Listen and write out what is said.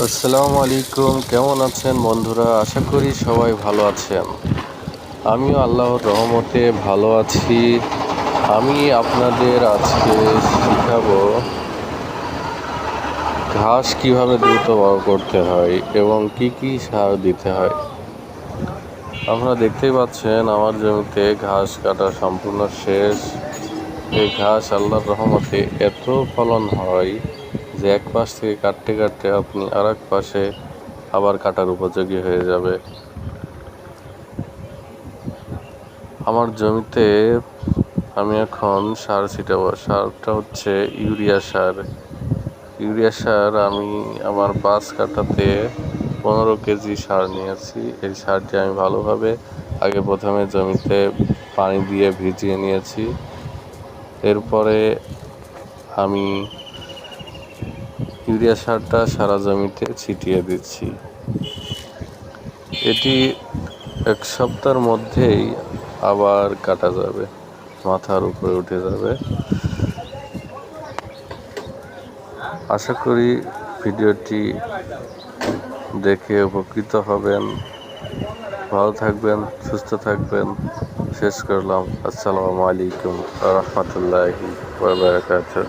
আসসালামু আলাইকুম। কেমন আছেন বন্ধুরা? আশা করি সবাই ভালো আছেন। আমিও আল্লাহর রহমতে ভালো আছি। আমি আপনাদের আজকে শিখাবো ঘাস কিভাবে দ্রুত বড় করতে হয় এবং কি কি সার দিতে হয়। আপনারা দেখতেই পাচ্ছেন আমার জমিতে ঘাস কাটা সম্পূর্ণ শেষ। এই ঘাস আল্লাহর রহমতে এত ফলন হয় যে এক পাশ থেকে কাটতে কাটতে আপনি আর এক পাশে আবার কাটার উপযোগী হয়ে যাবে। আমার জমিতে আমি এখন সার ছিটাবো। সারটা হচ্ছে ইউরিয়া সার। আমি আমার 5 কাঠাতে 15 কেজি সার নিয়েছি। এই সারটি আমি ভালোভাবে প্রথমে জমিতে পানি দিয়ে ভিজিয়ে নিয়েছি। এরপরে আমি ইউরিয়া সারটা সারা জমিতে ছিটিয়ে দিচ্ছি। এটি 1 সপ্তাহের মধ্যেই আবার কাটা যাবে, মাথার উপরে উঠে যাবে। আশা করি ভিডিওটি দেখে উপকৃত হবেন। ভালো থাকবেন, সুস্থ থাকবেন। শেষ করলাম। আসসালামু আলাইকুম ওয়া রাহমাতুল্লাহি ওয়া বারাকাতুহু।